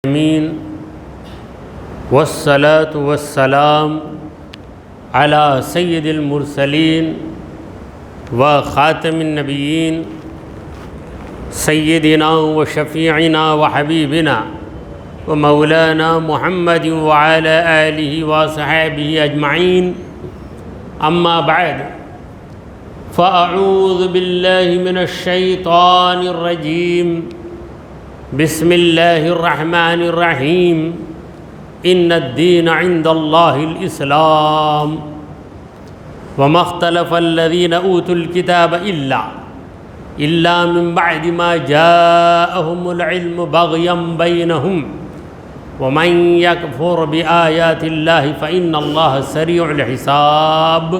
آمین والصلاة والسلام على سید المرسلین و خاتم النبیین سیدنا و شفیعنا و حبیبنا و مولانا محمد وعلى آلہ وصحبہ اجمعین اما بعد فأعوذ باللہ من الشیطان الرجیم بسم اللہ الرحمن الرحیم ان الدین عند اللہ الاسلام وما اختلف الذین اوتوا الكتاب الا من بعد ما جاءهم العلم بغیا بینہم ومن یکفر بآیات اللہ فإن اللہ سریع الحساب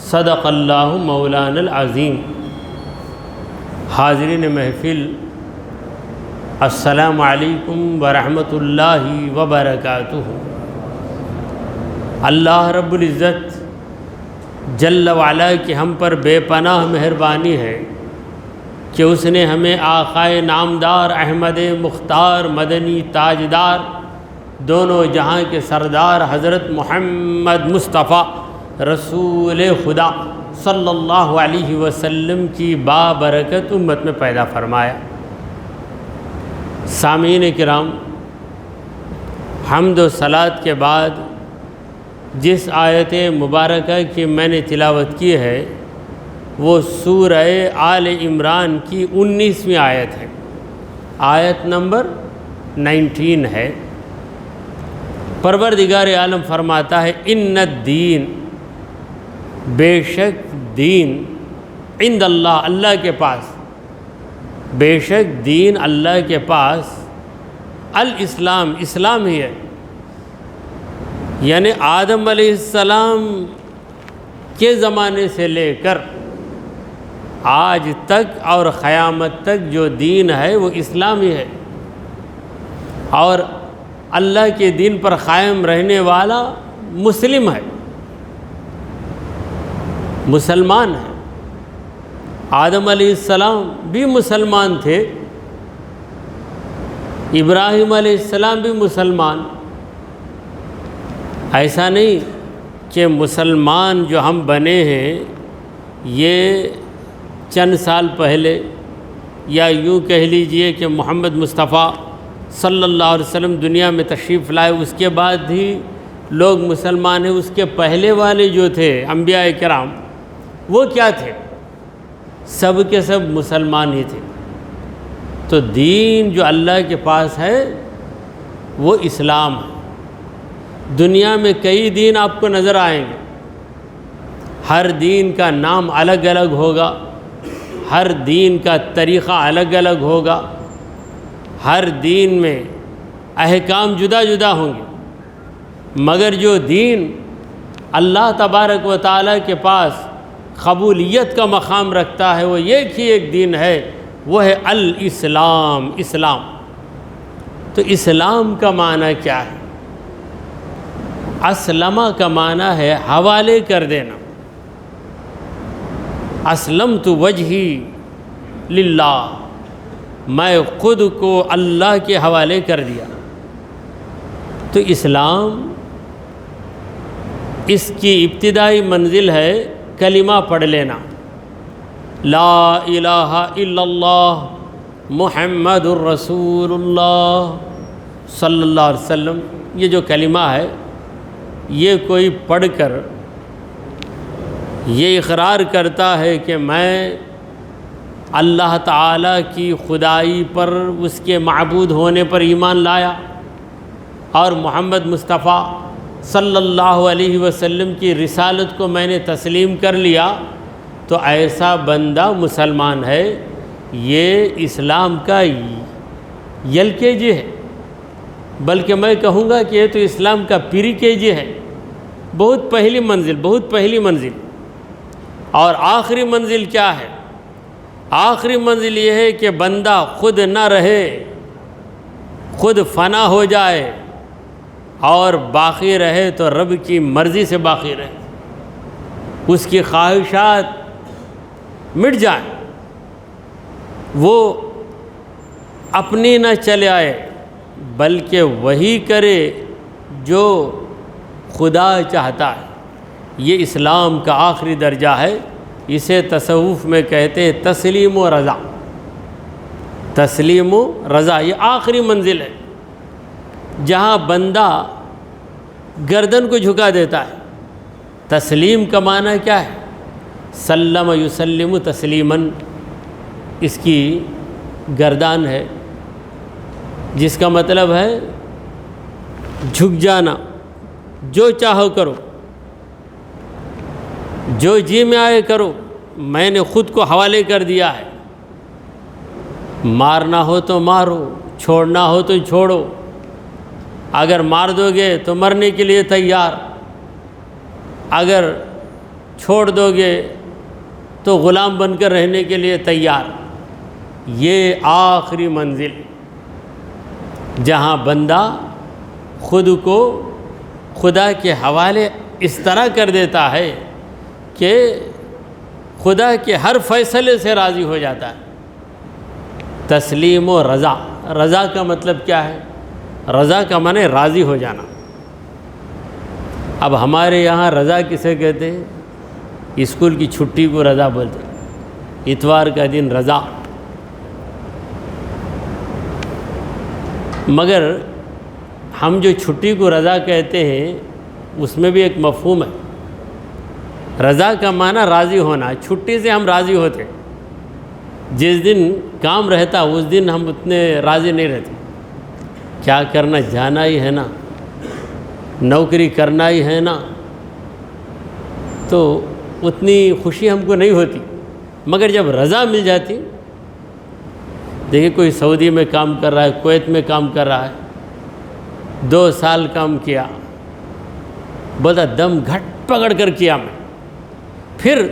صدق اللہ مولانا العظیم۔ حاضرین محفل، السلام علیکم ورحمۃ اللہ وبرکاتہ۔ اللہ رب العزت جل وعلا کی ہم پر بے پناہ مہربانی ہے کہ اس نے ہمیں آقائے نامدار احمد مختار مدنی تاجدار دونوں جہاں کے سردار حضرت محمد مصطفیٰ رسول خدا صلی اللہ علیہ وسلم کی بابرکت امت میں پیدا فرمایا۔ سامعین کرام، حمد و صلوات کے بعد جس آیت مبارکہ کی میں نے تلاوت کی ہے وہ سورہ آل عمران کی 19ویں آیت ہے، آیت نمبر 19 ہے۔ پروردگار عالم فرماتا ہے ان الدین، بے شک دین، عند اللہ، اللہ کے پاس، بے شک دین اللہ کے پاس، الاسلام، اسلام ہی ہے۔ یعنی آدم علیہ السلام کے زمانے سے لے کر آج تک اور قیامت تک جو دین ہے وہ اسلام ہی ہے، اور اللہ کے دین پر قائم رہنے والا مسلم ہے، مسلمان ہے۔ آدم علیہ السلام بھی مسلمان تھے، ابراہیم علیہ السلام بھی مسلمان۔ ایسا نہیں کہ مسلمان جو ہم بنے ہیں یہ چند سال پہلے، یا یوں کہہ لیجئے کہ محمد مصطفیٰ صلی اللہ علیہ وسلم دنیا میں تشریف لائے اس کے بعد ہی لوگ مسلمان ہیں۔ اس کے پہلے والے جو تھے انبیاء کرام، وہ کیا تھے؟ سب کے سب مسلمان ہی تھے۔ تو دین جو اللہ کے پاس ہے وہ اسلام ہے۔ دنیا میں کئی دین آپ کو نظر آئیں گے، ہر دین کا نام الگ الگ ہوگا، ہر دین کا طریقہ الگ الگ ہوگا، ہر دین میں احکام جدا جدا ہوں گے، مگر جو دین اللہ تبارک و تعالیٰ کے پاس قبولیت کا مقام رکھتا ہے وہ ایک ہی ایک دین ہے، وہ ہے الاسلام، اسلام۔ تو اسلام کا معنی کیا ہے؟ اسلمہ کا معنی ہے حوالے کر دینا۔ اسلمت وجہی للہ، میں خود کو اللہ کے حوالے کر دیا۔ تو اسلام، اس کی ابتدائی منزل ہے کلمہ پڑھ لینا، لا الہ الا اللہ محمد الرسول اللہ صلی اللہ علیہ وسلم۔ یہ جو کلمہ ہے یہ کوئی پڑھ کر یہ اقرار کرتا ہے کہ میں اللہ تعالیٰ کی خدائی پر، اس کے معبود ہونے پر ایمان لایا، اور محمد مصطفیٰ صلی اللہ علیہ وسلم کی رسالت کو میں نے تسلیم کر لیا، تو ایسا بندہ مسلمان ہے۔ یہ اسلام کا ایل کے جی ہے، بلکہ میں کہوں گا کہ یہ تو اسلام کا پری کے جی ہے، بہت پہلی منزل، بہت پہلی منزل۔ اور آخری منزل کیا ہے؟ آخری منزل یہ ہے کہ بندہ خود نہ رہے، خود فنا ہو جائے، اور باقی رہے تو رب کی مرضی سے باقی رہے، اس کی خواہشات مٹ جائیں، وہ اپنی نہ چلے آئے، بلکہ وہی کرے جو خدا چاہتا ہے۔ یہ اسلام کا آخری درجہ ہے، اسے تصوف میں کہتے ہیں تسلیم و رضا۔ تسلیم و رضا یہ آخری منزل ہے جہاں بندہ گردن کو جھکا دیتا ہے۔ تسلیم کا معنی کیا ہے؟ سلم یسلم تسلیماً، اس کی گردان ہے، جس کا مطلب ہے جھک جانا، جو چاہو کرو، جو جی میں آئے کرو، میں نے خود کو حوالے کر دیا ہے۔ مارنا ہو تو مارو، چھوڑنا ہو تو چھوڑو، اگر مار دو گے تو مرنے کے لیے تیار، اگر چھوڑ دو گے تو غلام بن کر رہنے کے لیے تیار۔ یہ آخری منزل جہاں بندہ خود کو خدا کے حوالے اس طرح کر دیتا ہے کہ خدا کے ہر فیصلے سے راضی ہو جاتا ہے۔ تسلیم و رضا، رضا کا مطلب کیا ہے؟ رضا کا معنی راضی ہو جانا۔ اب ہمارے یہاں رضا کسے کہتے ہیں؟ اسکول کی چھٹی کو رضا بولتے ہیں، اتوار کا دن رضا۔ مگر ہم جو چھٹی کو رضا کہتے ہیں اس میں بھی ایک مفہوم ہے۔ رضا کا معنی راضی ہونا، چھٹی سے ہم راضی ہوتے، جس دن کام رہتا اس دن ہم اتنے راضی نہیں رہتے۔ کیا کرنا، جانا ہی ہے نا، نوکری کرنا ہی ہے نا، تو اتنی خوشی ہم کو نہیں ہوتی۔ مگر جب رضا مل جاتی، دیکھیں کوئی سعودی میں کام کر رہا ہے، کویت میں کام کر رہا ہے، 2 سال کام کیا، بولتا دم گھٹ پکڑ کر کیا میں، پھر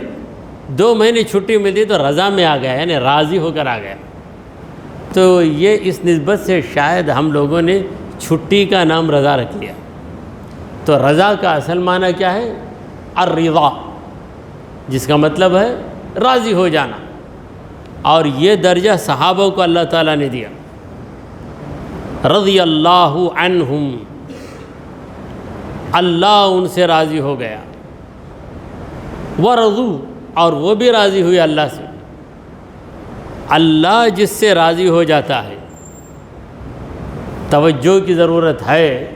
2 مہینے چھٹی ملتی تو رضا میں آ گیا، یعنی راضی ہو کر آ گیا۔ تو یہ اس نسبت سے شاید ہم لوگوں نے چھٹی کا نام رضا رکھ لیا۔ تو رضا کا اصل معنی کیا ہے؟ الرضا، جس کا مطلب ہے راضی ہو جانا، اور یہ درجہ صحابہ کو اللہ تعالیٰ نے دیا۔ رضی اللہ عنہم، اللہ ان سے راضی ہو گیا، ورضوا، اور وہ بھی راضی ہوئے اللہ سے۔ اللہ جس سے راضی ہو جاتا ہے، توجہ کی ضرورت ہے،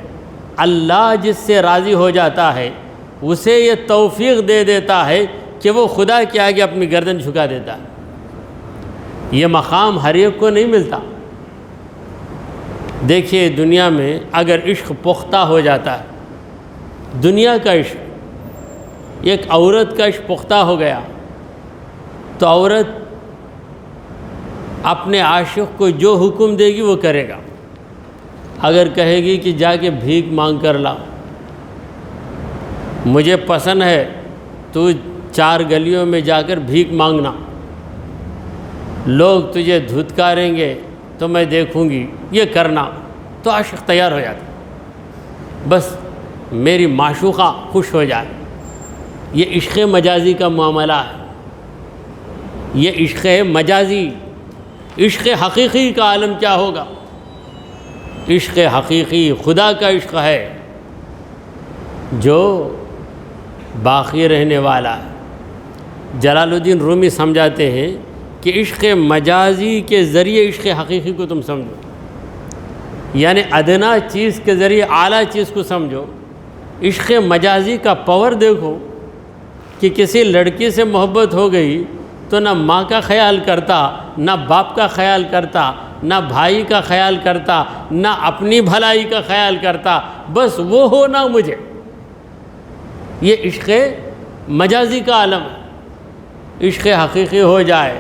اللہ جس سے راضی ہو جاتا ہے اسے یہ توفیق دے دیتا ہے کہ وہ خدا کے آگے اپنی گردن جھکا دیتا ہے۔ یہ مقام ہر ایک کو نہیں ملتا۔ دیکھیے دنیا میں اگر عشق پختہ ہو جاتا ہے، دنیا کا عشق، ایک عورت کا عشق پختہ ہو گیا، تو عورت اپنے عاشق کو جو حکم دے گی وہ کرے گا۔ اگر کہے گی کہ جا کے بھیک مانگ کر لا، مجھے پسند ہے تو 4 گلیوں میں جا کر بھیک مانگنا، لوگ تجھے دھتکاریں گے تو میں دیکھوں گی، یہ کرنا، تو عاشق تیار ہو جاتا، بس میری معشوقہ خوش ہو جائے۔ یہ عشق مجازی کا معاملہ ہے، یہ عشق مجازی۔ عشق حقیقی کا عالم کیا ہوگا؟ عشق حقیقی خدا کا عشق ہے جو باقی رہنے والا ہے۔ جلال الدین رومی سمجھاتے ہیں کہ عشق مجازی کے ذریعے عشق حقیقی کو تم سمجھو، یعنی ادنا چیز کے ذریعے اعلیٰ چیز کو سمجھو۔ عشق مجازی کا پاور دیکھو کہ کسی لڑکی سے محبت ہو گئی تو نہ ماں کا خیال کرتا، نہ باپ کا خیال کرتا، نہ بھائی کا خیال کرتا، نہ اپنی بھلائی کا خیال کرتا، بس وہ ہونا مجھے۔ یہ عشق مجازی کا عالم ہے۔ عشق حقیقی ہو جائے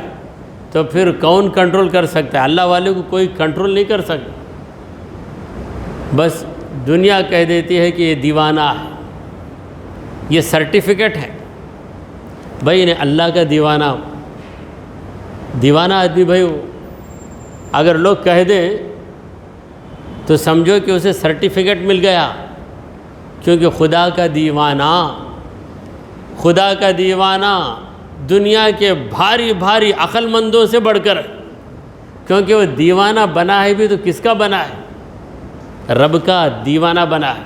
تو پھر کون کنٹرول کر سکتا ہے؟ اللہ والے کو کوئی کنٹرول نہیں کر سکتا۔ بس دنیا کہہ دیتی ہے کہ یہ دیوانہ ہے، یہ سرٹیفکیٹ ہے، بھائی نے اللہ کا دیوانہ ہو، دیوانہ آدمی بھائی ہو۔ اگر لوگ کہہ دیں تو سمجھو کہ اسے سرٹیفکیٹ مل گیا، کیونکہ خدا کا دیوانہ، خدا کا دیوانہ دنیا کے بھاری بھاری عقل مندوں سے بڑھ کر، کیونکہ وہ دیوانہ بنا ہے بھی تو کس کا بنا ہے؟ رب کا دیوانہ بنا ہے۔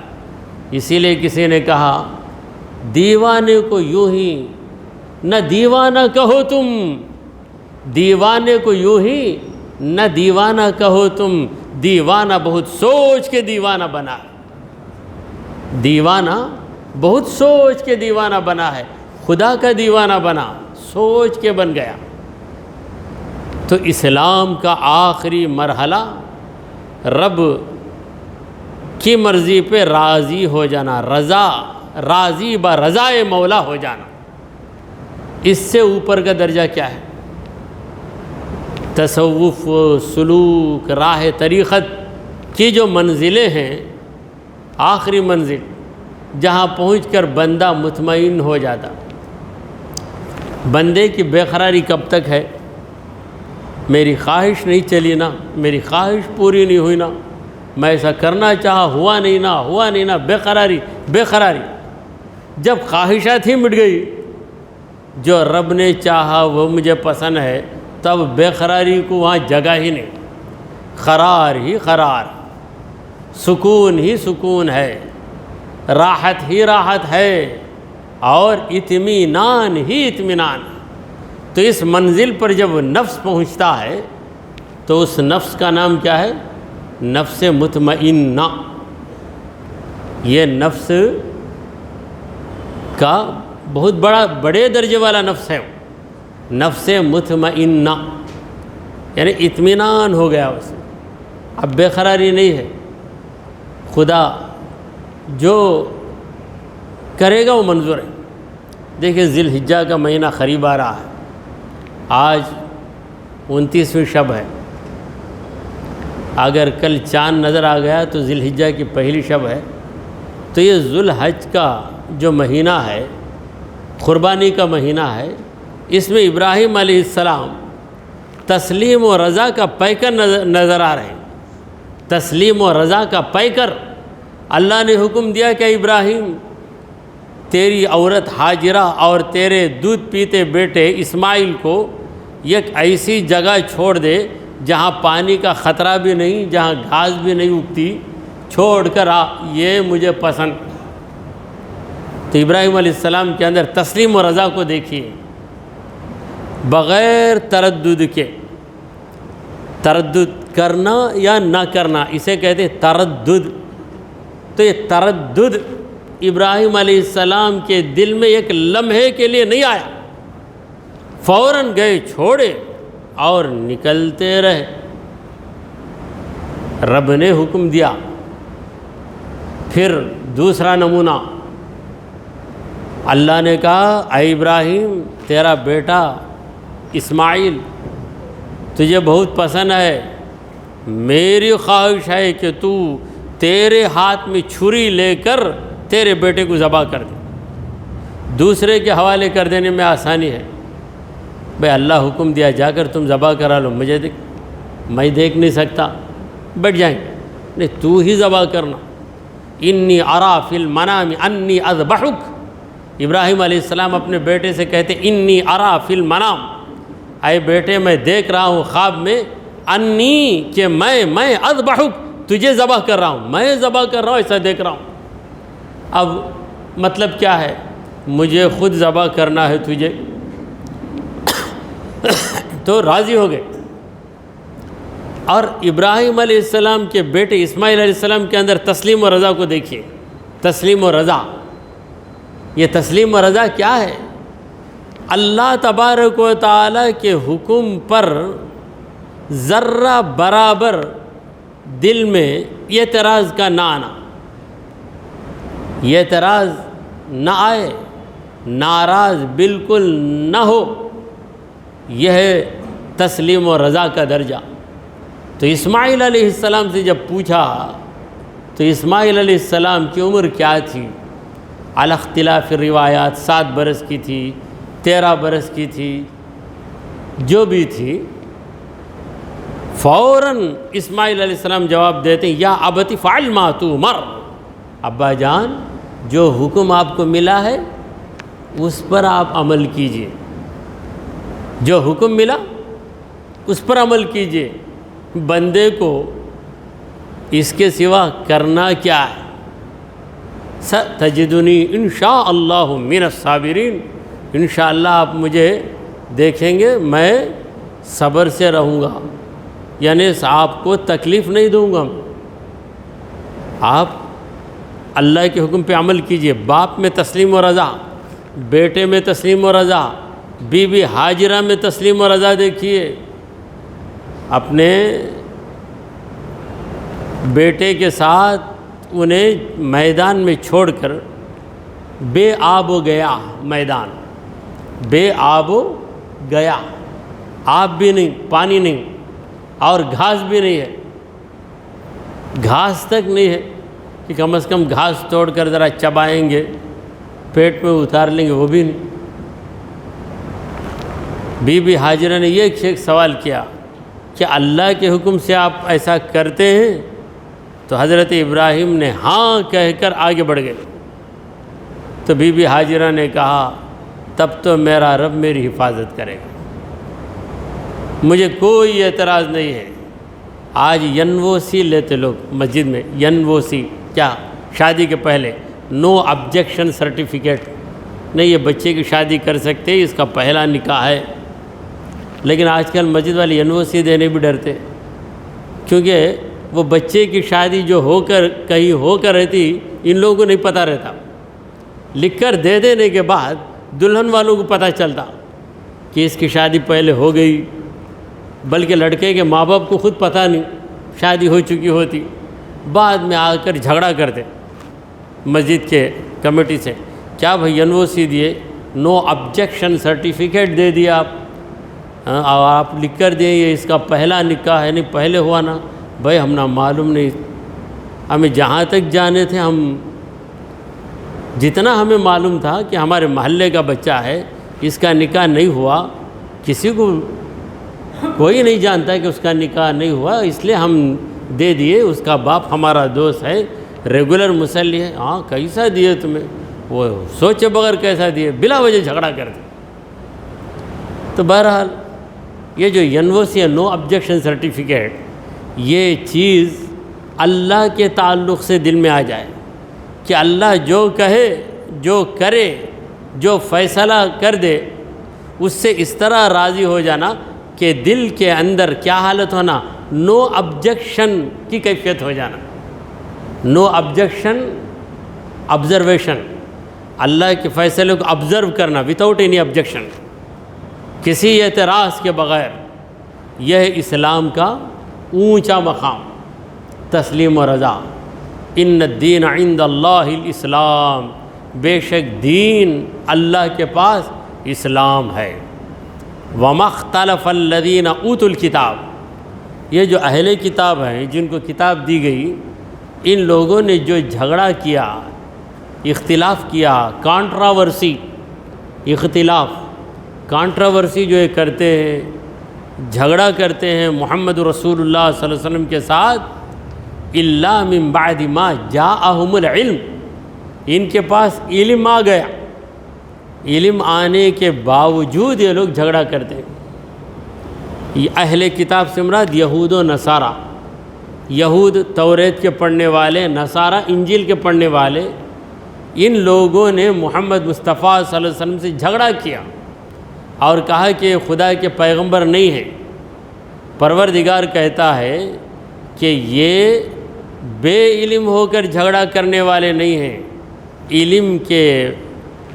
اسی لیے کسی نے کہا دیوانے کو یوں ہی نہ دیوانہ کہو تم، دیوانے کو یوں ہی نہ دیوانہ کہو تم، دیوانہ بہت سوچ کے دیوانہ بنا ہے۔ دیوانہ بہت سوچ کے دیوانہ بنا ہے، خدا کا دیوانہ بنا، سوچ کے بن گیا۔ تو اسلام کا آخری مرحلہ رب کی مرضی پہ راضی ہو جانا، راضی با رضائے مولا ہو جانا۔ اس سے اوپر کا درجہ کیا ہے؟ تصوف، سلوک، راہ طریقت کی جو منزلیں ہیں، آخری منزل جہاں پہنچ کر بندہ مطمئن ہو جاتا۔ بندے کی بے قراری کب تک ہے؟ میری خواہش نہیں چلی نا، میری خواہش پوری نہیں ہوئی نا، میں ایسا کرنا چاہا ہوا نہیں نا، بے قراری۔ جب خواہشات ہی مٹ گئی، جو رب نے چاہا وہ مجھے پسند ہے، تب بے قراری کو وہاں جگہ ہی نہیں، قرار ہی قرار، سکون ہی سکون ہے، راحت ہی راحت ہے، اور اطمینان ہی اطمینان۔ تو اس منزل پر جب نفس پہنچتا ہے تو اس نفس کا نام کیا ہے؟ نفس مطمئنہ۔ یہ نفس کا بہت بڑے درجے والا نفس ہے، نفس مطمئنہ، یعنی اطمینان ہو گیا اسے، اب بے قراری نہیں ہے۔ خدا جو کرے گا وہ منظور ہے۔ دیکھیں ذی الحجہ کا مہینہ قریب آ رہا ہے، آج 29ویں شب ہے۔ اگر کل چاند نظر آ گیا تو ذی الحجہ کی پہلی شب ہے۔ تو یہ ذو الحج کا جو مہینہ ہے، قربانی کا مہینہ ہے، اس میں ابراہیم علیہ السلام تسلیم و رضا کا پیکر نظر آ رہے ہیں۔ تسلیم و رضا کا پیکر۔ اللہ نے حکم دیا کہ ابراہیم تیری عورت ہاجرہ اور تیرے دودھ پیتے بیٹے اسماعیل کو ایک ایسی جگہ چھوڑ دے جہاں پانی کا خطرہ بھی نہیں، جہاں گھاس بھی نہیں اگتی، چھوڑ کر آ، یہ مجھے پسند۔ تو ابراہیم علیہ السلام کے اندر تسلیم و رضا کو دیکھیے، بغیر تردد کے۔ تردد کرنا یا نہ کرنا اسے کہتے ہیں تردد۔ تو یہ تردد ابراہیم علیہ السلام کے دل میں ایک لمحے کے لیے نہیں آیا، فوراً گئے، چھوڑے اور نکلتے رہے۔ رب نے حکم دیا۔ پھر دوسرا نمونہ، اللہ نے کہا اے ابراہیم تیرا بیٹا اسماعیل تجھے بہت پسند ہے، میری خواہش ہے کہ تو تیرے ہاتھ میں چھری لے کر تیرے بیٹے کو ذبح کر دے۔ دوسرے کے حوالے کر دینے میں آسانی ہے، بھئی اللہ حکم دیا جا کر تم ذبح کرا لو، میں دیکھ نہیں سکتا، بیٹھ جائیں، نہیں تو ہی ذبح کرنا۔ انی ارا فی المنام انی اذبحک۔ ابراہیم علیہ السلام اپنے بیٹے سے کہتے انی ارا فی المنام، اے بیٹے میں دیکھ رہا ہوں خواب میں، انی کہ میں اذبحک تجھے ذبح کر رہا ہوں، میں ذبح کر رہا ہوں، ایسا دیکھ رہا ہوں۔ اب مطلب کیا ہے؟ مجھے خود ذبح کرنا ہے تجھے، تو راضی ہو گئے۔ اور ابراہیم علیہ السلام کے بیٹے اسماعیل علیہ السلام کے اندر تسلیم و رضا کو دیکھیے، تسلیم و رضا۔ یہ تسلیم و رضا کیا ہے؟ اللہ تبارک و تعالیٰ کے حکم پر ذرہ برابر دل میں اعتراض کا نہ آنا، یہ اعتراض نہ آئے، ناراض بالکل نہ ہو، یہ ہے تسلیم و رضا کا درجہ۔ تو اسماعیل علیہ السلام سے جب پوچھا تو اسماعیل علیہ السلام کی عمر کیا تھی؟ علی اختلاف روایات 7 برس کی تھی، 13 برس کی تھی، جو بھی تھی۔ فوراً اسماعیل علیہ السلام جواب دیتے ہیں یا ابت فعل ما تؤمر، ابا جان جو حکم آپ کو ملا ہے اس پر آپ عمل کیجئے، جو حکم ملا اس پر عمل کیجئے۔ بندے کو اس کے سوا کرنا کیا ہے؟ ستجدنی انشاء اللہ من الصابرین، انشاءاللہ آپ مجھے دیکھیں گے میں صبر سے رہوں گا، یعنی آپ کو تکلیف نہیں دوں گا۔ آپ اللہ کے حکم پہ عمل کیجئے، باپ میں تسلیم و رضا، بیٹے میں تسلیم و رضا، بی بی ہاجرہ میں تسلیم و رضا دیکھیے، اپنے بیٹے کے ساتھ انہیں میدان میں چھوڑ کر، بے آب و گیا میدان، بے آب و گیا، آب بھی نہیں، پانی نہیں، اور گھاس بھی نہیں ہے، گھاس تک نہیں ہے کہ کم از کم گھاس توڑ کر ذرا چبائیں گے، پیٹ میں اتار لیں گے، وہ بھی نہیں۔ بی بی ہاجرہ نے یہ ایک سوال کیا کہ اللہ کے حکم سے آپ ایسا کرتے ہیں؟ تو حضرت ابراہیم نے ہاں کہہ کر آگے بڑھ گئے۔ تو بی بی ہاجرہ نے کہا تب تو میرا رب میری حفاظت کرے گا، مجھے کوئی اعتراض نہیں ہے۔ آج NOC لیتے لوگ مسجد میں، NOC کیا؟ شادی کے پہلے نو آبجیکشن سرٹیفکیٹ، نہیں یہ بچے کی شادی کر سکتے، اس کا پہلا نکاح ہے۔ لیکن آج کل مسجد والے NOC دینے بھی ڈرتے، کیونکہ وہ بچے کی شادی جو کہیں ہو کر رہتی، ان لوگوں کو نہیں پتہ رہتا، لکھ کر دے دینے کے بعد دلہن والوں کو پتہ چلتا کہ اس کی شادی پہلے ہو گئی، بلکہ لڑکے کے ماں باپ کو خود پتہ نہیں شادی ہو چکی ہوتی، بعد میں آ کر جھگڑا کرتے مسجد کے کمیٹی سے، کیا بھائی NOC دیے، نو آبجیکشن سرٹیفکیٹ دے دیا اور آپ لکھ کر دیں یہ اس کا پہلا نکاح ہے، نہیں پہلے ہوا نا؟ بھائی ہم نہ معلوم نہیں، ہمیں جہاں تک جانے تھے، ہم جتنا ہمیں معلوم تھا کہ ہمارے محلے کا بچہ ہے، اس کا نکاح نہیں ہوا، کسی کو کوئی نہیں جانتا کہ اس کا نکاح نہیں ہوا، اس لیے ہم دے دیے، اس کا باپ ہمارا دوست ہے، ریگولر مصلی ہے۔ ہاں کیسا دیے تمہیں؟ وہ سوچے بغیر کیسا دیے، بلا وجہ جھگڑا کرتے۔ تو بہرحال یہ جو NOC ہے، نو آبجیکشن سرٹیفکیٹ، یہ چیز اللہ کے تعلق سے دل میں آ جائے کہ اللہ جو کہے، جو کرے، جو فیصلہ کر دے، اس سے اس طرح راضی ہو جانا کہ دل کے اندر کیا حالت ہونا؟ نو آبجیکشن کی کیفیت ہو جانا، نو آبجیکشن آبزرویشن، اللہ کے فیصلے کو آبزرو کرنا وداؤٹ اینی آبجیکشن، کسی اعتراض کے بغیر۔ یہ اسلام کا اونچا مقام، تسلیم و رضا۔ ان الدین عند اللہ الاسلام، بے شک دین اللہ کے پاس اسلام ہے۔ وما اختلف الذین اوتوا الکتاب، یہ جو اہل کتاب ہیں جن کو کتاب دی گئی، ان لوگوں نے جو جھگڑا کیا، اختلاف کیا، کانٹراورسی، اختلاف کانٹراورسی جو یہ کرتے ہیں، جھگڑا کرتے ہیں محمد رسول اللہ صلی اللہ علیہ وسلم کے ساتھ، الا من بعد ما جاءہم العلم، ان کے پاس علم آ گیا، علم آنے کے باوجود یہ لوگ جھگڑا کرتے ہیں۔ یہ اہل کتاب سے مراد یہود و نصارہ، یہود توریت کے پڑھنے والے، نصارہ انجیل کے پڑھنے والے، ان لوگوں نے محمد مصطفیٰ صلی اللہ علیہ وسلم سے جھگڑا کیا اور کہا کہ خدا کے پیغمبر نہیں ہیں۔ پروردگار کہتا ہے کہ یہ بے علم ہو کر جھگڑا کرنے والے نہیں ہیں، علم کے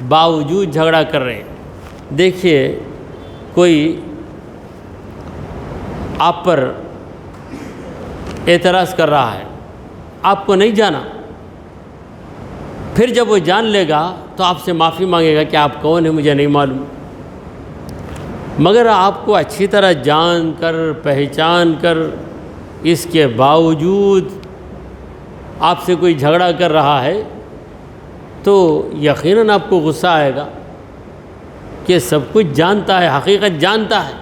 باوجود جھگڑا کر رہے ہیں۔ دیکھیے کوئی آپ پر اعتراض کر رہا ہے، آپ کو نہیں جانا، پھر جب وہ جان لے گا تو آپ سے معافی مانگے گا کہ آپ کون ہیں مجھے نہیں معلوم، مگر آپ کو اچھی طرح جان کر پہچان کر اس کے باوجود آپ سے کوئی جھگڑا کر رہا ہے تو یقیناً آپ کو غصہ آئے گا کہ سب کچھ جانتا ہے، حقیقت جانتا ہے،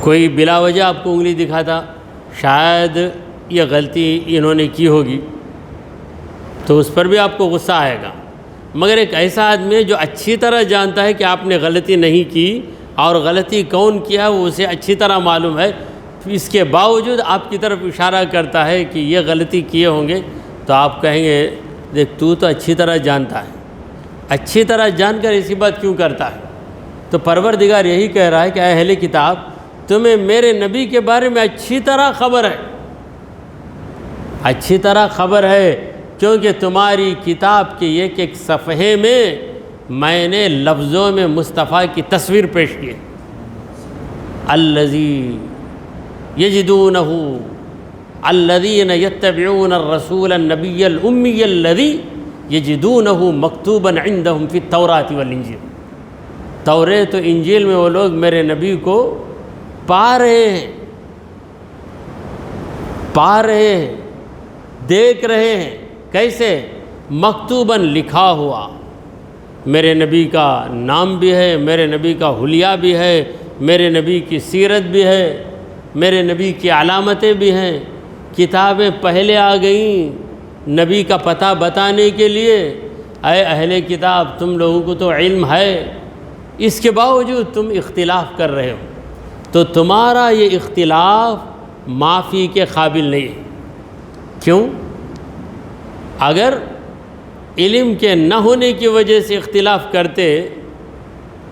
کوئی بلا وجہ آپ کو انگلی دکھاتا، شاید یہ غلطی انہوں نے کی ہوگی تو اس پر بھی آپ کو غصہ آئے گا، مگر ایک ایسا آدمی ہے جو اچھی طرح جانتا ہے کہ آپ نے غلطی نہیں کی اور غلطی کون کیا وہ اسے اچھی طرح معلوم ہے، اس کے باوجود آپ کی طرف اشارہ کرتا ہے کہ یہ غلطی کیے ہوں گے، تو آپ کہیں گے دیکھ تو اچھی طرح جانتا ہے، اچھی طرح جان کر ایسی بات کیوں کرتا ہے؟ تو پروردگار یہی کہہ رہا ہے کہ اے اہل کتاب، تمہیں میرے نبی کے بارے میں اچھی طرح خبر ہے، اچھی طرح خبر ہے، کیونکہ تمہاری کتاب کے ایک ایک صفحے میں نے لفظوں میں مصطفیٰ کی تصویر پیش کی ہے۔ الذی یجدونہ الذین یتبعون الرسول النبی الامی الذی یجدونہ مکتوبا عندہم فی التوراۃ والانجیل۔ توریت و انجیل میں وہ لوگ میرے نبی کو پا رہے ہیں، دیکھ رہے ہیں، کیسے؟ مکتوباً لکھا ہوا، میرے نبی کا نام بھی ہے، میرے نبی کا حلیہ بھی ہے، میرے نبی کی سیرت بھی ہے، میرے نبی کی علامتیں بھی ہیں، کتابیں پہلے آ گئیں نبی کا پتہ بتانے کے لیے۔ اے اہل کتاب، تم لوگوں کو تو علم ہے، اس کے باوجود تم اختلاف کر رہے ہو، تو تمہارا یہ اختلاف معافی کے قابل نہیں ہے۔ کیوں؟ اگر علم کے نہ ہونے کی وجہ سے اختلاف کرتے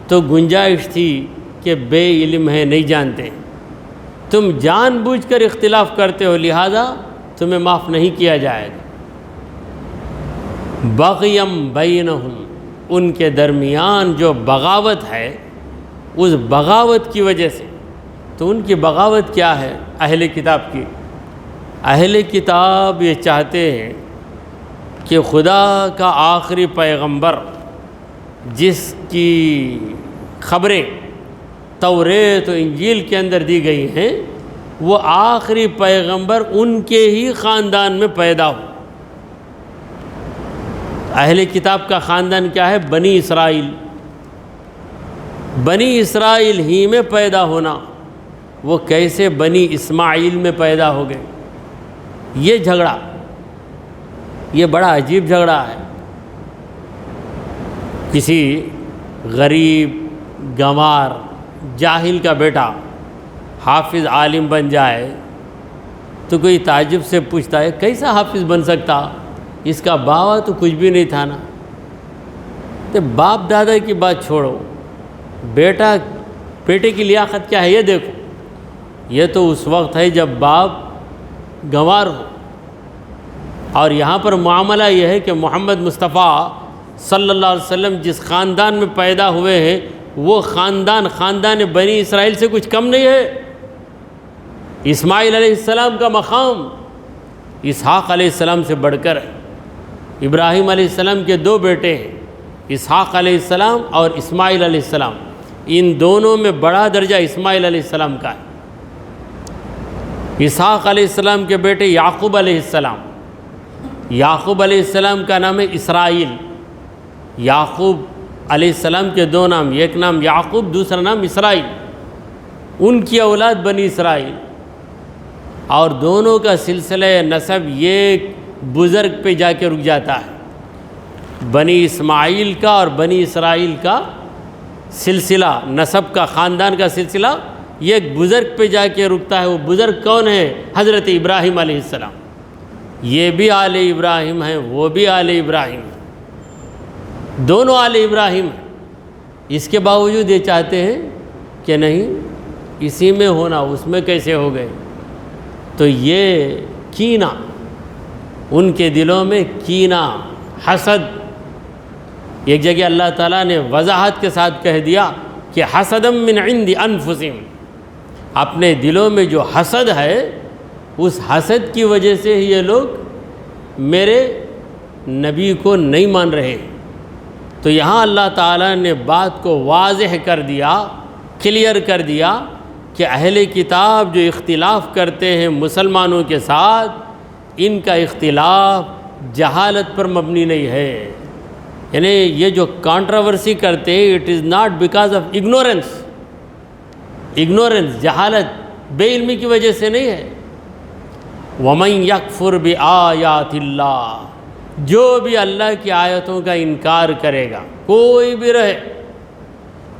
تو گنجائش تھی کہ بے علم ہے، نہیں جانتے۔ تم جان بوجھ کر اختلاف کرتے ہو، لہذا تمہیں معاف نہیں کیا جائے گا۔ بغیم بینہم، ان کے درمیان جو بغاوت ہے، اس بغاوت کی وجہ سے، تو ان کی بغاوت کیا ہے اہل کتاب کی؟ اہل کتاب یہ چاہتے ہیں کہ خدا کا آخری پیغمبر جس کی خبریں توریت و انجیل کے اندر دی گئی ہیں، وہ آخری پیغمبر ان کے ہی خاندان میں پیدا ہو۔ اہل کتاب کا خاندان کیا ہے؟ بنی اسرائیل۔ بنی اسرائیل ہی میں پیدا ہونا، وہ کیسے بنی اسماعیل میں پیدا ہو گئے؟ یہ جھگڑا، یہ بڑا عجیب جھگڑا ہے۔ کسی غریب گنوار جاہل کا بیٹا حافظ عالم بن جائے تو کوئی تعجب سے پوچھتا ہے کیسا حافظ بن سکتا؟ اس کا باوا تو کچھ بھی نہیں تھا نا۔ تو باپ دادا کی بات چھوڑو، بیٹے کی لیاقت کیا ہے یہ دیکھو۔ یہ تو اس وقت ہے جب باپ گنوار ہو، اور یہاں پر معاملہ یہ ہے کہ محمد مصطفیٰ صلی اللہ علیہ وسلم جس خاندان میں پیدا ہوئے ہیں، وہ خاندان بنی اسرائیل سے کچھ کم نہیں ہے۔ اسماعیل علیہ السلام کا مقام اسحاق علیہ السلام سے بڑھ کر ہے۔ ابراہیم علیہ السلام کے دو بیٹے ہیں، اسحاق علیہ السلام اور اسماعیل علیہ السلام۔ ان دونوں میں بڑا درجہ اسماعیل علیہ السلام کا ہے۔ اسحاق علیہ السلام کے بیٹے یعقوب علیہ السلام، یعقوب علیہ السلام کا نام ہے اسرائیل۔ یعقوب علیہ السلام کے دو نام، ایک نام یعقوب، دوسرا نام اسرائیل۔ ان کی اولاد بنی اسرائیل، اور دونوں کا سلسلہ نسب ایک بزرگ پہ جا کے رک جاتا ہے۔ بنی اسماعیل کا اور بنی اسرائیل کا سلسلہ، نسب کا، خاندان کا سلسلہ ایک بزرگ پہ جا کے رکتا ہے۔ وہ بزرگ کون ہے؟ حضرت ابراہیم علیہ السلام۔ یہ بھی آل ابراہیم ہیں، وہ بھی آل ابراہیم ہیں، دونوں آل ابراہیم ہیں۔ اس کے باوجود یہ چاہتے ہیں کہ نہیں، اسی میں ہونا، اس میں کیسے ہو گئے؟ تو یہ کینہ، ان کے دلوں میں کینہ، حسد۔ ایک جگہ اللہ تعالیٰ نے وضاحت کے ساتھ کہہ دیا کہ حسدم من عند انفسہم، اپنے دلوں میں جو حسد ہے، اس حسد کی وجہ سے ہی یہ لوگ میرے نبی کو نہیں مان رہے۔ تو یہاں اللہ تعالیٰ نے بات کو واضح کر دیا، کلیئر کر دیا کہ اہل کتاب جو اختلاف کرتے ہیں مسلمانوں کے ساتھ، ان کا اختلاف جہالت پر مبنی نہیں ہے۔ یعنی یہ جو کانٹراورسی کرتے ہیں، it is not because of ignorance, جہالت، بے علمی کی وجہ سے نہیں ہے۔ وَمَن يَكْفُرْ بِآيَاتِ اللَّهِ، جو بھی اللہ کی آیتوں کا انکار کرے گا، کوئی بھی رہے،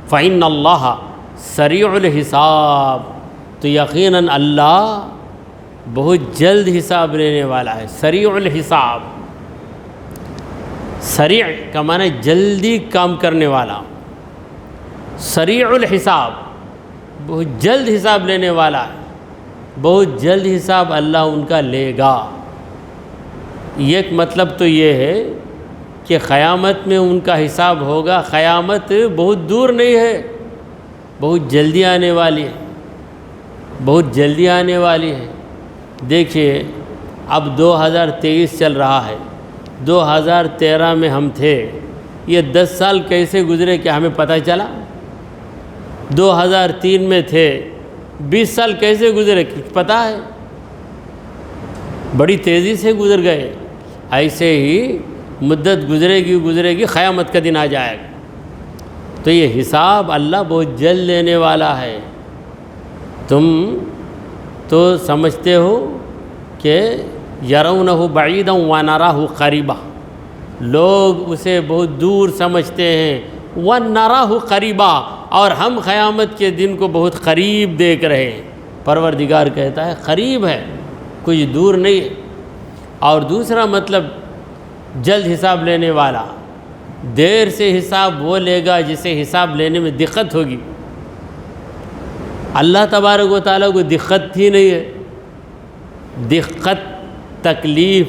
فَإِنَّ اللَّهَ سَرِيعُ الْحِسَابِ، تو یقیناً اللہ بہت جلد حساب لینے والا ہے۔ سریع الحساب، سریع کا معنی جلدی کام کرنے والا، سریع الحساب بہت جلد حساب لینے والا ہے، بہت جلد حساب اللہ ان کا لے گا۔ ایک مطلب تو یہ ہے کہ قیامت میں ان کا حساب ہوگا، قیامت بہت دور نہیں ہے، بہت جلدی آنے والی ہے، بہت جلدی آنے والی ہے۔ دیکھیے اب 2023 چل رہا ہے، 2013 میں ہم تھے، یہ 10 سال کیسے گزرے کیا ہمیں پتہ چلا؟ 2003 میں تھے، 20 سال کیسے گزرے کچھ پتہ ہے؟ بڑی تیزی سے گزر گئے۔ ایسے ہی مدت گزرے گی قیامت کا دن آ جائے گا۔ تو یہ حساب اللہ بہت جلد لینے والا ہے۔ تم تو سمجھتے ہو کہ یرونہ بعیدا ونراہ قریبا، لوگ اسے بہت دور سمجھتے ہیں، ونراہ قریبا، اور ہم قیامت کے دن کو بہت قریب دیکھ رہے ہیں۔ پروردگار کہتا ہے قریب ہے، کچھ دور نہیں ہے۔ اور دوسرا مطلب جلد حساب لینے والا، دیر سے حساب وہ لے گا جسے حساب لینے میں دقت ہوگی۔ اللہ تبارک و تعالیٰ کو دقت ہی نہیں ہے۔ دقت، تکلیف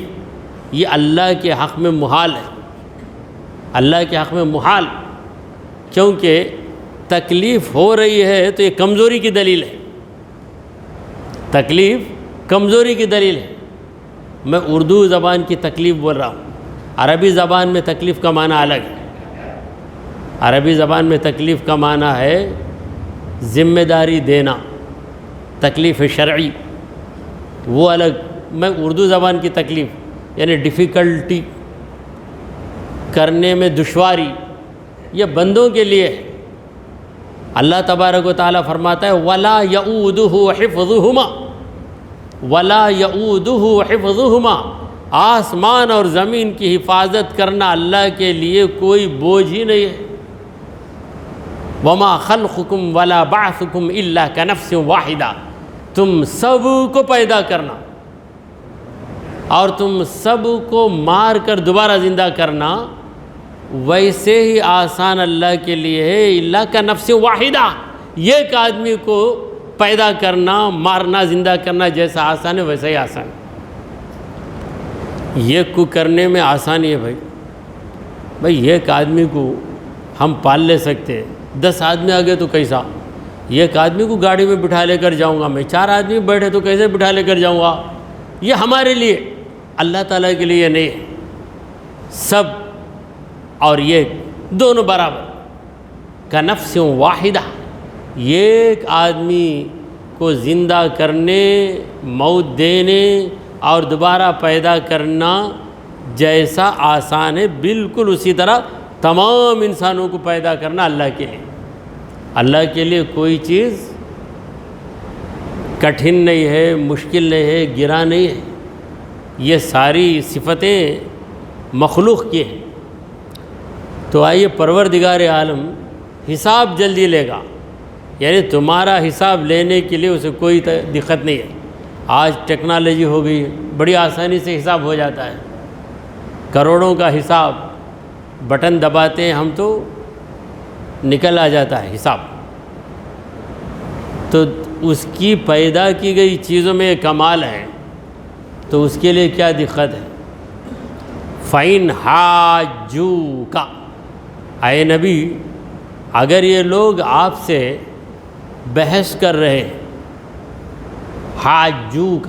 یہ اللہ کے حق میں محال ہے، اللہ کے حق میں محال، کیونکہ تکلیف ہو رہی ہے تو یہ کمزوری کی دلیل ہے، تکلیف کمزوری کی دلیل ہے۔ میں اردو زبان کی تکلیف بول رہا ہوں، عربی زبان میں تکلیف کا معنی الگ ہے۔ عربی زبان میں تکلیف کا معنی ہے ذمہ داری دینا، تکلیف شرعی وہ الگ۔ میں اردو زبان کی تکلیف یعنی ڈیفیکلٹی، کرنے میں دشواری، یہ بندوں کے لیے ہے۔ اللہ تبارک و تعالیٰ فرماتا ہے وَلَا يَؤُودُهُ حِفْظُهُمَا، وَلَا يَؤُودُهُ حِفْظُهُمَا، آسمان اور زمین کی حفاظت کرنا اللہ کے لیے کوئی بوجھ ہی نہیں ہے۔ وَمَا خَلْقُكُمْ وَلَا بَعْثُكُمْ إِلَّا كَنَفْسٍ وَاحِدَةٍ، تم سب کو پیدا کرنا اور تم سب کو مار کر دوبارہ زندہ کرنا ویسے ہی آسان اللہ کے لیے ہے۔ الا کنفس واحدہ، ایک آدمی کو پیدا کرنا، مارنا، زندہ کرنا جیسا آسان ہے ویسا ہی آسان ہے۔ ایک کو کرنے میں آسانی ہے بھائی، ایک آدمی کو ہم پال لے سکتے ہیں، 10 آدمی آ گئے تو کیسا؟ ایک آدمی کو گاڑی میں بٹھا لے کر جاؤں گا میں، 4 آدمی بیٹھے تو کیسے بٹھا لے کر جاؤں گا؟ یہ ہمارے لیے، اللہ تعالیٰ کے لیے نہیں ہے۔ سب اور یہ دونوں برابر، کنفس واحدہ، ایک آدمی کو زندہ کرنے، موت دینے اور دوبارہ پیدا کرنا جیسا آسان ہے، بالکل اسی طرح تمام انسانوں کو پیدا کرنا اللہ کے لیے، اللہ کے لیے کوئی چیز کٹھن نہیں ہے، مشکل نہیں ہے، گرا نہیں ہے۔ یہ ساری صفتیں مخلوق کی ہیں۔ تو آئیے پروردگار عالم حساب جلدی لے گا، یعنی تمہارا حساب لینے کے لیے اسے کوئی دقت نہیں ہے۔ آج ٹیکنالوجی ہو گئی ہے، بڑی آسانی سے حساب ہو جاتا ہے، کروڑوں کا حساب بٹن دباتے ہیں ہم تو نکل آ جاتا ہے حساب۔ تو اس کی پیدا کی گئی چیزوں میں کمال ہے، تو اس کے لیے کیا دقت ہے؟ فَإِنْ حَاجُّوكَ، اے نبی اگر یہ لوگ آپ سے بحث کر رہے ہیں، حاجوک،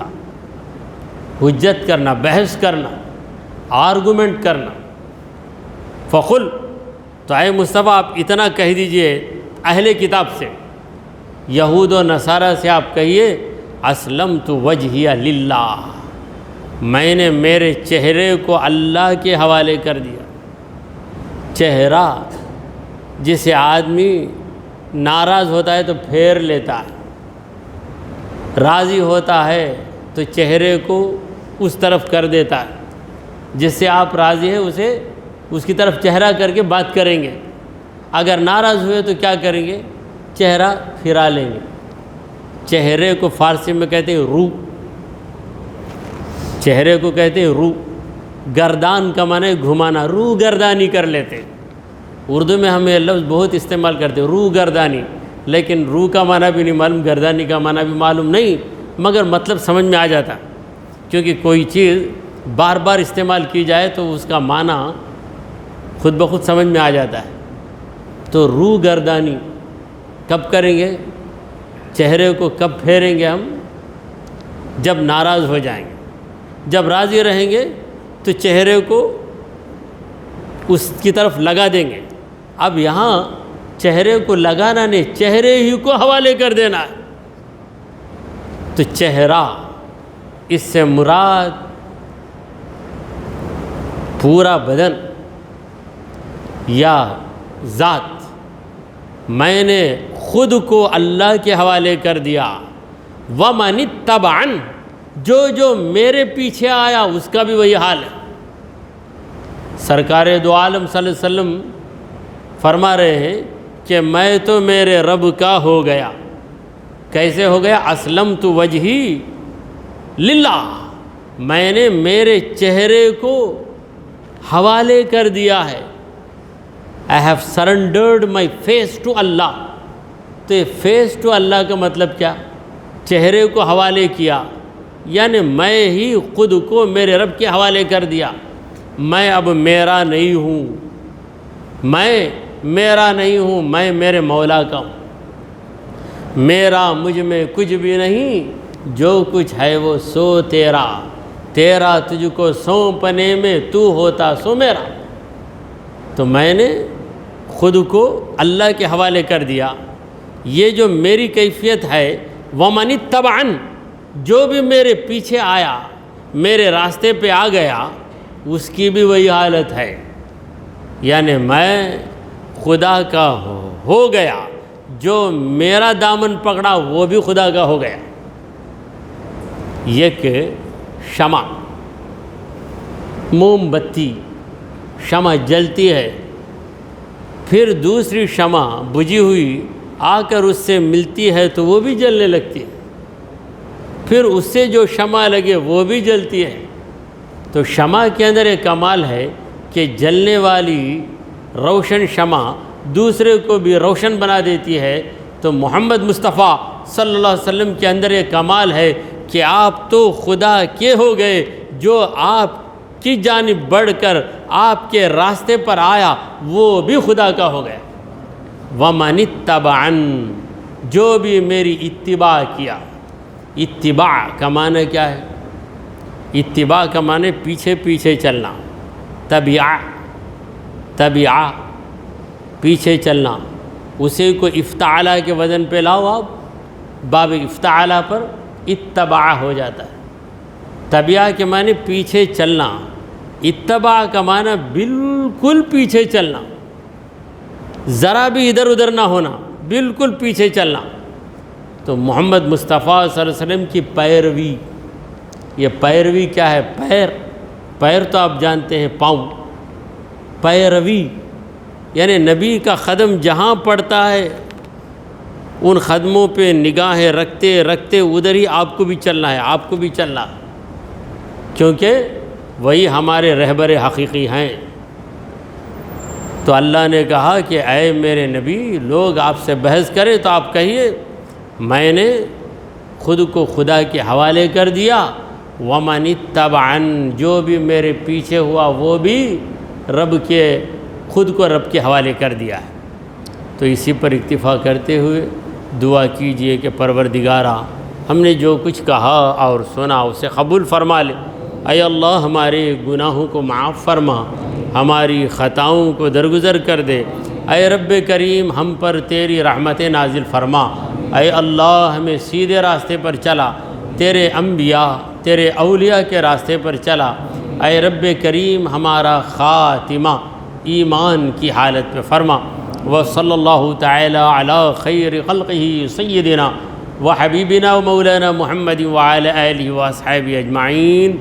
حجت کرنا، بحث کرنا، آرگومنٹ کرنا، فقل، تو اے مصطفیٰ آپ اتنا کہہ دیجئے اہل کتاب سے، یہود و نصارہ سے آپ کہیے اسلمت وجہی للہ، میں نے میرے چہرے کو اللہ کے حوالے کر دیا۔ چہرہ جسے آدمی ناراض ہوتا ہے تو پھیر لیتا ہے، راضی ہوتا ہے تو چہرے کو اس طرف کر دیتا ہے، جس سے آپ راضی ہیں اسے اس کی طرف چہرہ کر کے بات کریں گے۔ اگر ناراض ہوئے تو کیا کریں گے؟ چہرہ پھرا لیں گے۔ چہرے کو فارسی میں کہتے ہیں رو، چہرے کو کہتے ہیں رو، گردان کا معنی ہے گھمانا، رو گردانی کر لیتے ہیں۔ اردو میں ہم یہ لفظ بہت استعمال کرتے ہیں، رو گردانی، لیکن رو کا معنی بھی نہیں معلوم، گردانی کا معنی بھی معلوم نہیں، مگر مطلب سمجھ میں آ جاتا، کیونکہ کوئی چیز بار بار استعمال کی جائے تو اس کا معنی خود بخود سمجھ میں آ جاتا ہے۔ تو رو گردانی کب کریں گے؟ چہرے کو کب پھیریں گے ہم؟ جب ناراض ہو جائیں گے۔ جب راضی رہیں گے تو چہرے کو اس کی طرف لگا دیں گے۔ اب یہاں چہرے کو لگانا نہیں، چہرے ہی کو حوالے کر دینا ہے۔ تو چہرہ، اس سے مراد پورا بدن یا ذات، میں نے خود کو اللہ کے حوالے کر دیا۔ وَمَنِ اتَّبَعَنِ، جو میرے پیچھے آیا اس کا بھی وہی حال ہے۔ سرکار دو عالم صلی اللہ علیہ وسلم فرما رہے ہیں کہ میں تو میرے رب کا ہو گیا۔ کیسے ہو گیا؟ اسلمت وجہی للہ، میں نے میرے چہرے کو حوالے کر دیا ہے۔ I have surrendered my face to اللہ۔ تو یہ فیس ٹو اللہ کا مطلب کیا؟ چہرے کو حوالے کیا، یعنی میں ہی خود کو میرے رب کے حوالے کر دیا۔ میں اب میرا نہیں ہوں، میں میرا نہیں ہوں، میں میرے مولا کا ہوں۔ میرا مجھ میں کچھ بھی نہیں، جو کچھ ہے وہ سو تیرا، تیرا تجھ کو سونپنے میں تو ہوتا سو میرا۔ تو میں نے خود کو اللہ کے حوالے کر دیا۔ یہ جو میری کیفیت ہے، وَمَنِ اتَّبَعَنِ، جو بھی میرے پیچھے آیا، میرے راستے پہ آ گیا، اس کی بھی وہی حالت ہے، یعنی میں خدا کا ہو گیا، جو میرا دامن پکڑا وہ بھی خدا کا ہو گیا۔ یہ کہ شمع، موم بتی، شمع جلتی ہے، پھر دوسری شمع بجھی ہوئی آ کر اس سے ملتی ہے تو وہ بھی جلنے لگتی ہے، پھر اس سے جو شمع لگے وہ بھی جلتی ہے۔ تو شمع کے اندر ایک کمال ہے کہ جلنے والی روشن شمع دوسرے کو بھی روشن بنا دیتی ہے۔ تو محمد مصطفیٰ صلی اللہ علیہ وسلم کے اندر ایک کمال ہے کہ آپ تو خدا کے ہو گئے، جو آپ کی جانب بڑھ کر آپ کے راستے پر آیا وہ بھی خدا کا ہو گیا۔ وَمَنِ اتَّبَعَنِ، جو بھی میری اتباع کیا۔ اتباع کا معنی کیا ہے؟ اتباع کا معنی پیچھے پیچھے چلنا، تبعہ پیچھے چلنا۔ اسے کو افتعلا کے وزن پہ لاؤ آپ، باب افتعلا پر اتباع ہو جاتا ہے۔ تبعہ کے معنی پیچھے چلنا، اتباع کا معنی بالکل پیچھے چلنا، ذرا بھی ادھر ادھر نہ ہونا، بالکل پیچھے چلنا۔ تو محمد مصطفیٰ صلی اللہ علیہ وسلم کی پیروی، یہ پیروی کیا ہے؟ پیر تو آپ جانتے ہیں پاؤں، پیروی یعنی نبی کا قدم جہاں پڑتا ہے ان قدموں پہ نگاہیں رکھتے رکھتے ادھر ہی آپ کو بھی چلنا ہے، آپ کو بھی چلنا، کیونکہ وہی ہمارے رہبر حقیقی ہیں۔ تو اللہ نے کہا کہ اے میرے نبی، لوگ آپ سے بحث کریں تو آپ کہیے میں نے خود کو خدا کے حوالے کر دیا۔ وَمَنِ اتَّبَعَنِ، جو بھی میرے پیچھے ہوا وہ بھی خود کو رب کے حوالے کر دیا ہے۔ تو اسی پر اکتفا کرتے ہوئے دعا کیجئے کہ پروردگارا، ہم نے جو کچھ کہا اور سنا اسے قبول فرما لے۔ اے اللہ، ہمارے گناہوں کو معاف فرما، ہماری خطاؤں کو درگزر کر دے۔ اے رب کریم، ہم پر تیری رحمت نازل فرما۔ اے اللہ، ہمیں سیدھے راستے پر چلا، تیرے انبیاء، تیرے اولیاء کے راستے پر چلا۔ اے رب کریم، ہمارا خاتمہ ایمان کی حالت میں فرما۔ وصلی اللہ تعالی علی خیر خلقہ سیدنا و حبیبنا و مولانا محمد وعلی آلہ و اصحابہ اجمعین۔